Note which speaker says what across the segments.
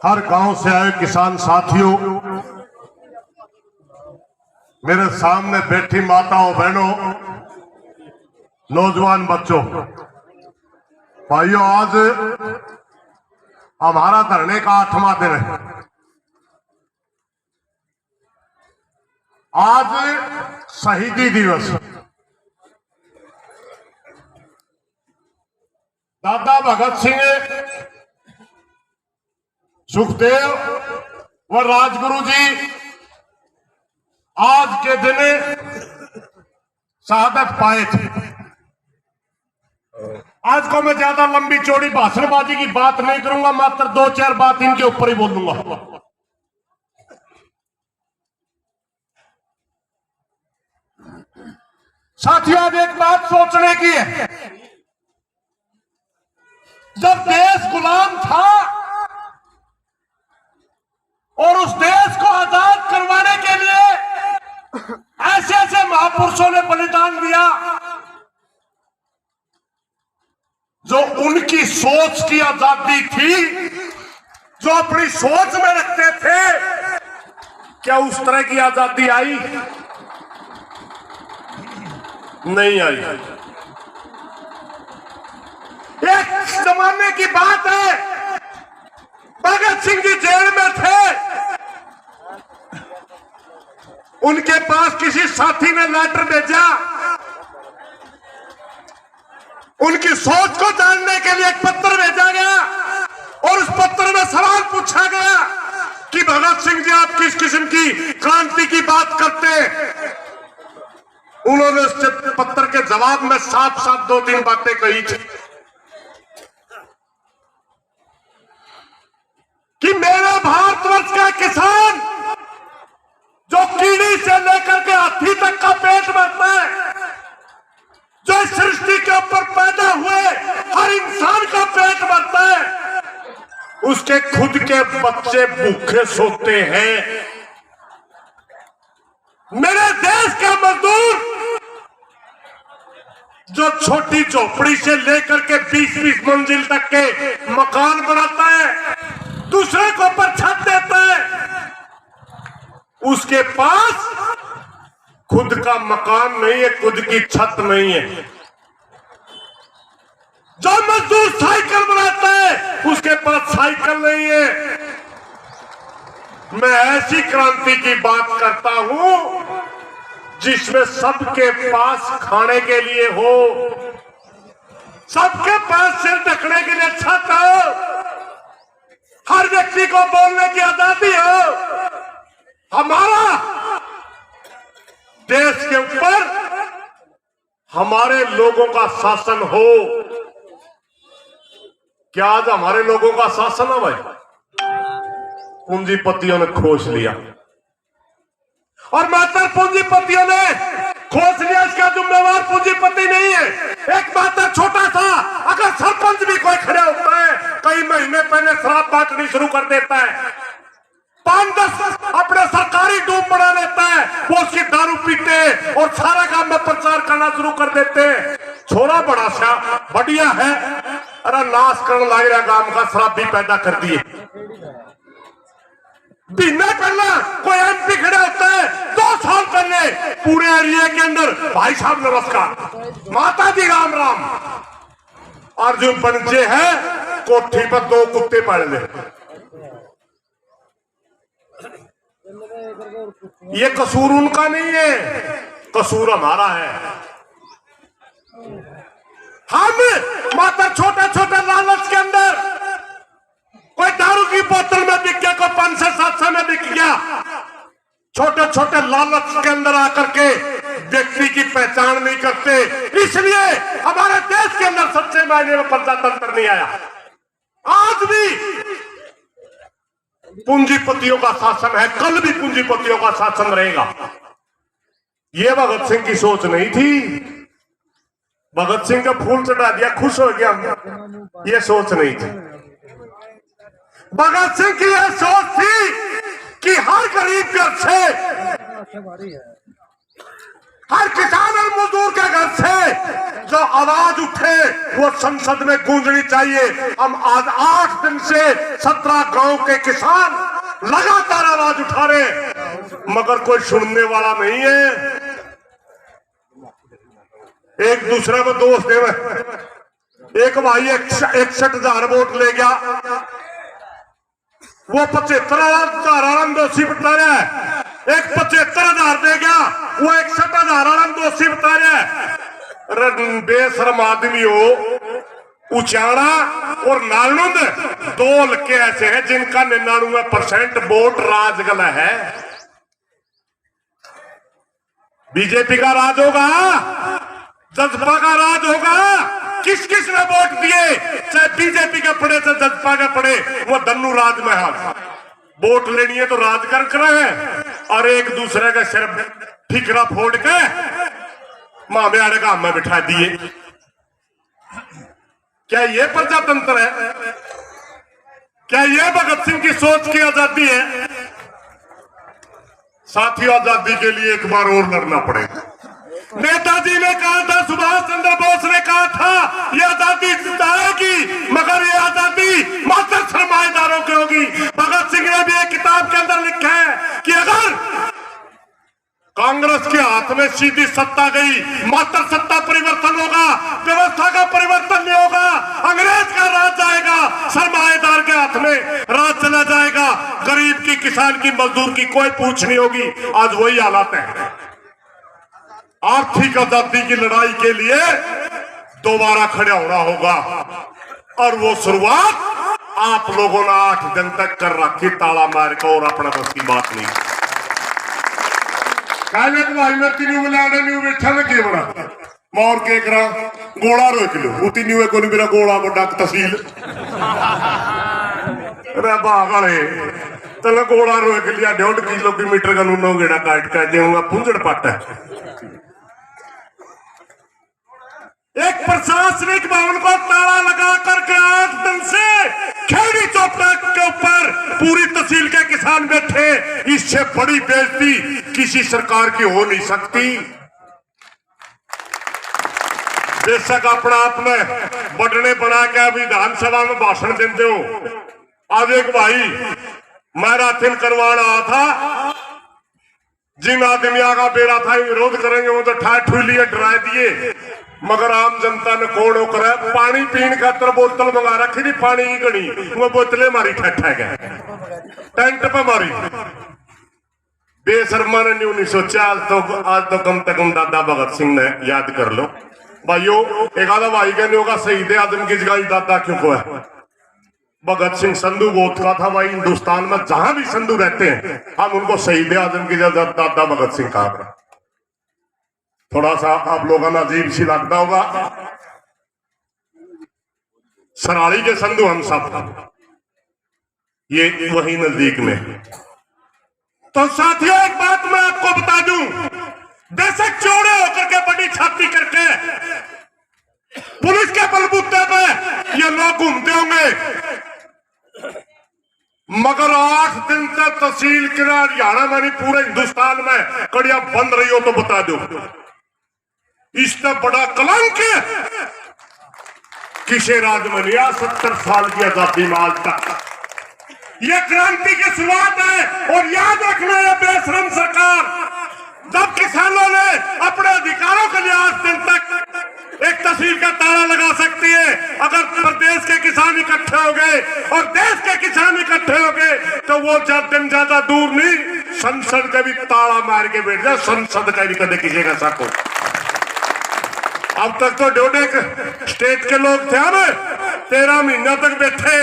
Speaker 1: हर गांव से आए किसान साथियों, मेरे सामने बैठी माताओं बहनों, नौजवान बच्चों, भाइयों, आज हमारा धरने का 8वां दिन है। आज शहीदी दिवस। दादा भगत सिंह, सुखदेव व राजगुरु जी आज के दिन शहादत पाए थे। आज को मैं ज्यादा लंबी चौड़ी भाषणबाजी की बात नहीं करूंगा, मात्र 2-4 बात इनके ऊपर ही बोलूंगा। साथियों, आज एक बात सोचने की है, जब देश गुलाम था और उस देश को आजाद करवाने के लिए ऐसे ऐसे महापुरुषों ने बलिदान दिया जो उनकी सोच की आजादी थी, जो अपनी सोच में रखते थे। क्या उस तरह की आजादी आई? नहीं आई। एक जमाने की बात है, भगत सिंह जी जेल में थे, उनके पास किसी साथी ने लेटर भेजा, उनकी सोच को जानने के लिए एक पत्र भेजा गया और उस पत्र में सवाल पूछा गया कि भगत सिंह जी आप किस किस्म की क्रांति की बात करते हैं। उन्होंने उस पत्र के जवाब में साफ साफ 2-3 बातें कही थी कि मेरे भारतवर्ष का किसान जो कीड़ी से लेकर के हाथी तक का पेट भरता है, जो इस सृष्टि के ऊपर पैदा हुए हर इंसान का पेट भरता है, उसके खुद के बच्चे भूखे सोते हैं। मेरे देश का मजदूर जो छोटी झोपड़ी से लेकर के 20-20 मंजिल तक के मकान बनाता है, दूसरे को ऊपर छत देता है, उसके पास खुद का मकान नहीं है, खुद की छत नहीं है। जो मजदूर साइकिल बनाता है, उसके पास साइकिल नहीं है। मैं ऐसी क्रांति की बात करता हूं जिसमें सबके पास खाने के लिए हो, सबके पास सिर ढकने के लिए छत हो, हर व्यक्ति को बोलने की आजादी हो, हमारा देश के ऊपर हमारे लोगों का शासन हो। क्या आज हमारे लोगों का शासन है भाई? पूंजीपतियों ने खोज लिया और मात्र पूंजीपतियों ने खोज लिया, इसका जिम्मेवार पूंजीपति नहीं है। एक बात है, छोटा सा अगर सरपंच भी कोई खड़े होता है, कई महीने पहले शराब बांटनी शुरू कर देता है, 5-10 अपने सरकारी डूब बना लेता है, वो उसकी दारू पीते और सारा काम में प्रचार करना शुरू कर देते हैं। छोरा बड़ा सा बढ़िया है, अरे नाश करने लग रहा गांव का, शराब भी पैदा कर दिए। बिना पहले कोई एमपी खड़ा होता है, 2 साल पहले पूरे एरिया के अंदर, भाई साहब नमस्कार, माता जी राम राम, अर्जुन पंचे है, कोठी पर 2 कुत्ते पाल ले। ये कसूर उनका नहीं है, कसूर हमारा है। हम माता छोटे-छोटे लालच के अंदर, कोई दारू की बोतल में बिक गया, कोई 500-700 में बिक गया, छोटे-छोटे लालच के अंदर आकर के व्यक्ति की पहचान नहीं करते, इसलिए हमारे देश के अंदर सच्चे मायने में प्रजातंत्र नहीं आया। आज भी पूंजीपतियों का शासन है, कल भी पूंजीपतियों का शासन रहेगा। ये भगत सिंह की सोच नहीं थी। भगत सिंह का फूल चढ़ा दिया, खुश हो गया, ये सोच नहीं थी। भगत सिंह की यह सोच थी कि हर गरीब घर से, हर किसान और मजदूर के घर से जो आवाज उठे वो संसद में गूंजनी चाहिए। हम आज 8 दिन से 17 गांव के किसान लगातार आवाज उठा रहे, मगर कोई सुनने वाला नहीं है। एक दूसरे में दोष देवे। एक भाई 61,000 वोट ले गया, वो 75,000 दोषी बता रहा है। एक 75,000 दे गया, वो 61,000 दोषी बता रहा है। बेशरम आदमी हो। उचाड़ा और नालुंद 2 हल्के ऐसे हैं जिनका 99% वोट राजगला है। बीजेपी का राज होगा, जजपा का राज होगा। किस किस ने वोट दिए, चाहे बीजेपी के पड़े चाहे जजपा के पड़े, वो धन्नू राज में हाथ। वोट लेनी है तो राज कर रहे हैं और एक दूसरे का सिर ठिकरा फोड़ के मामे आड़े काम में बिठा दिए। क्या ये प्रजातंत्र है? क्या ये भगत सिंह की सोच की आजादी है? साथियों, आजादी के लिए एक बार और लड़ना पड़ेगा। नेताजी ने कहा था, सुभाष चंद्र बोस ने कहा था, ये आजादी आएगी मगर ये आजादी मात्र सरमाएदारों की होगी। भगत सिंह ने भी एक किताब के अंदर लिखा है कि अगर कांग्रेस के हाथ में सीधी सत्ता गई, मात्र सत्ता परिवर्तन होगा, व्यवस्था का परिवर्तन नहीं होगा। अंग्रेज का राज जाएगा, सरमाएदार के हाथ में राज चला जाएगा। गरीब की, किसान की, मजदूर की कोई पूछ नहीं होगी। आज वही हालात है। आर्थिक आजादी की लड़ाई के लिए दोबारा खड़ा होना होगा और वो शुरुआत आप लोगों ने 8 दिन तक कर रखी, ताला मार के, और अपने बस की बात नहीं। भाई मैं तीनों मिलाने नहीं बैठा ना के बड़ा मोर के करा गोला रोक लो उती नहीं को मेरा गोला बड़ा तहसील रे बागले चलो गोला रोक लिया 1.5 किलोमीटर का नूनो गेड़ा काट कर देऊंगा पुंजड़ पट है। एक प्रशासनिक भवन को ताला लगा करके 8 दिन से खेड़ी चौपड़ा के ऊपर पूरी तहसील के किसान बैठे। इससे बड़ी बेइज्जती किसी सरकार की हो नहीं सकती। बेशक अपना आपने बटने बना के विधानसभा में भाषण देते हो। आज एक भाई मैराथन करवा रहा था, जिन आदमियों का बेड़ा था विरोध करेंगे वो तो ठा ठुलिए डरा दिए, मगर आम जनता ने कौन होकर पानी पीने खातर बोतल मंगा रखी थी, पानी की गणी वो बोतलें मारी ठा गए टेंट पे मारी। बेशर्मा ने नहीं सोचा। आज तो कम से कम दादा भगत सिंह ने याद कर लो भाइयों। एक आधा भाई कहने होगा शहीद आजम की जगह दादा क्यों को है? भगत सिंह संधू गोत का था भाई। हिंदुस्तान में जहां भी संधू रहते हैं हम उनको शहीद आजम की जगह दादा भगत सिंह कहा। थोड़ा सा आप लोगों ने अजीब सी लगता होगा। सराली के संधू हम सब ये वही नजदीक में। तो साथियों एक बात मैं आपको बता दूं, बेशक चौड़े होकर के बड़ी छाती करके पुलिस के बलबूते पे ये लोग घूमते होंगे, मगर 8 दिन तक तहसील के हरियाणा में नहीं पूरे हिंदुस्तान में कड़िया बंद रही हो तो बता दो इससे बड़ा कलंक किसी राज्य में नहीं। 70 साल की आजादी में आज तक ये क्रांति की शुरुआत है। और याद रखना है बेशरम सरकार जब किसानों ने अपने अधिकारों के लिए 8 दिन तक एक तहसील का ताला लगा सकती है, अगर प्रदेश के किसान इकट्ठे हो गए और देश के किसान इकट्ठे हो गए तो वो दिन ज्यादा दूर नहीं, संसद का भी ताला मार के बैठ जाए। संसद का भी कदे किसी का शक हो। अब तक तो 1.5 स्टेट के लोग थे, अब 13 महीना तक बैठे,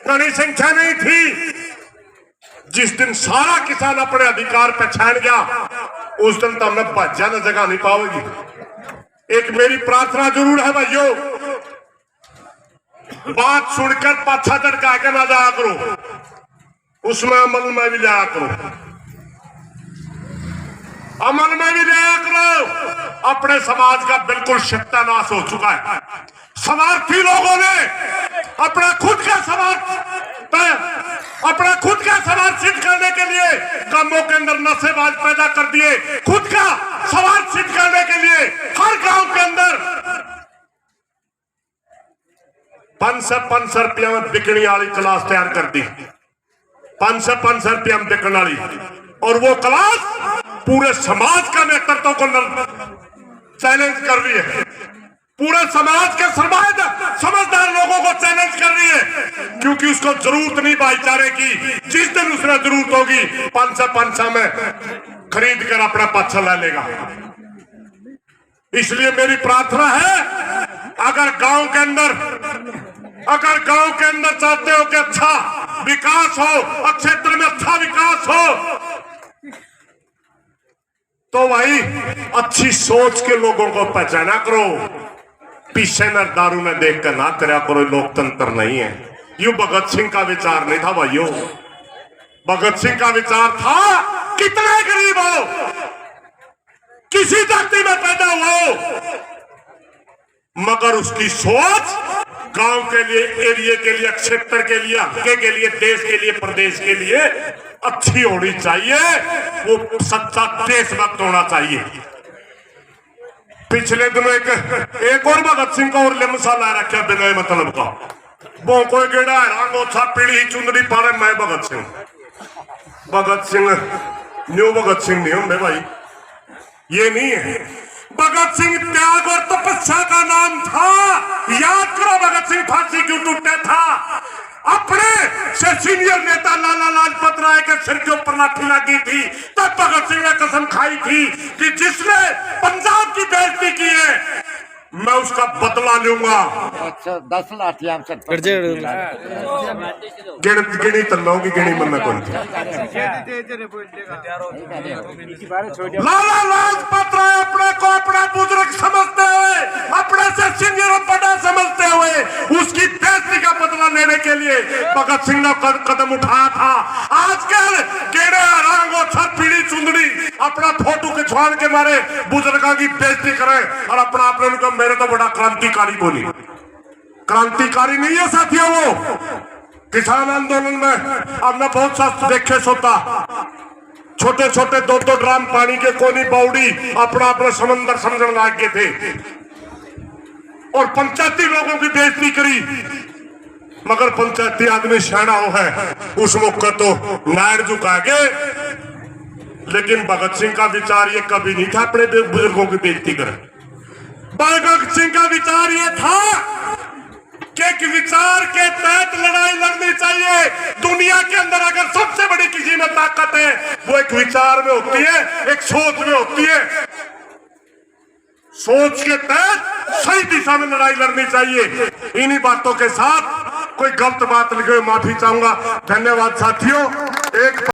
Speaker 1: बड़ी संख्या नहीं थी। जिस दिन सारा किसान अपने अधिकार पहचान गया उस दिन तो हमें भज्जा न जगह नहीं पाओगी। एक मेरी प्रार्थना जरूर है भाइयों, बात सुनकर पाछा चढ़का के ना जाया करो, उसमें अमल में भी जाया करो, अमल में भी जाया करो। अपने समाज का बिल्कुल सत्यानाश हो चुका है। स्वार्थी लोगों ने अपना खुद का स्वार्थ सिद्ध करने के लिए कामों के अंदर नशेबाज पैदा कर दिए, खुद का सवाल सिद्ध करने के लिए हर गांव के अंदर 500 रुपया में बिकने वाली क्लास तैयार कर दी। 500 रुपया में बिकने वाली, और वो क्लास पूरे समाज का नेतृत्व को चैलेंज कर रही है। पूरे समाज के समझदार लोगों को चैलेंज कर रही है, क्योंकि उसको जरूरत नहीं भाईचारे की। जिस दिन उसने जरूरत होगी 500 में खरीद कर अपना पक्ष ले लेगा। इसलिए मेरी प्रार्थना है, अगर गांव के अंदर चाहते हो कि अच्छा विकास हो, क्षेत्र में अच्छा विकास हो, तो भाई अच्छी सोच के लोगों को पहचाना करो। पीछे न दारू में देख कर ना करया करो, लोकतंत्र नहीं है। यूं भगत सिंह का विचार नहीं था भाइयों। भगत सिंह का विचार था कितने गरीब हो, किसी जाति में पैदा हुआ, मगर उसकी सोच गांव के लिए, एरिया के लिए, क्षेत्र के लिए, हल्के के लिए, देश के लिए, प्रदेश के लिए अच्छी होनी चाहिए। वो सच्चा देशभक्त होना चाहिए। पिछले दिनों एक और भगत सिंह का और लिमसा ला रखा बिना मतलब का। वो कोई गेड़ा रंगो छा पीढ़ी चुंदड़ी पारे मैं भगत सिंह न्यू भगत सिंह नहीं होंगे भाई, ये नहीं है। भगत सिंह त्याग और तपस्या का नाम था। याद करो भगत सिंह फांसी क्यों टूटा था। अपने से सीनियर नेता लाला लाजपत राय के सिर के ऊपर लाठी लगी थी, तब भगत सिंह ने कसम खाई थी कि जिसने पंजाब की बेइज्जती की है मैं उसका बदला लूंगा।
Speaker 2: 110 लाठियां
Speaker 1: गिनी तन्नों की गिनी मन कौन थी। लाला लाजपत राय अपने को अपना बुजुर्ग समझते हुए, अपने से सीनियर और बड़ा समझते हुए उसकी बेइज्जती का बदला लेने के लिए भगत सिंह ने कदम उठाया था। आजकल केड़े रंगो छर पीढ़ी चुंदड़ी अपना फोटो खिंचवाने के मारे बुजुर्गों की बेइज्जती करें और अपना अपने मेरे तो बड़ा क्रांतिकारी बोली। क्रांतिकारी नहीं है साथियों वो। किसान आंदोलन में हमने बहुत सा देखे सोता, छोटे छोटे 2-2 ड्राम पानी के कोनी बाउडी अपना समंदर समझने लग गए थे और पंचायती लोगों की बेइज्जती करी। मगर पंचायती आदमी शाना हो है, उस मौके तो नायर झुका के। लेकिन भगत सिंह का विचार ये कभी नहीं था अपने बुजुर्गों की बेइज्जती करें। भगत सिंह का विचार ये था कि विचार के तहत लड़ाई लड़नी चाहिए। दुनिया के अंदर अगर सबसे बड़ी किसी में ताकत है वो एक विचार में होती है, एक सोच में होती है। सोच के तहत सही दिशा में लड़ाई लड़नी चाहिए। इन्हीं बातों के साथ कोई गलत बात लिखे माफी चाहूंगा। धन्यवाद साथियों। एक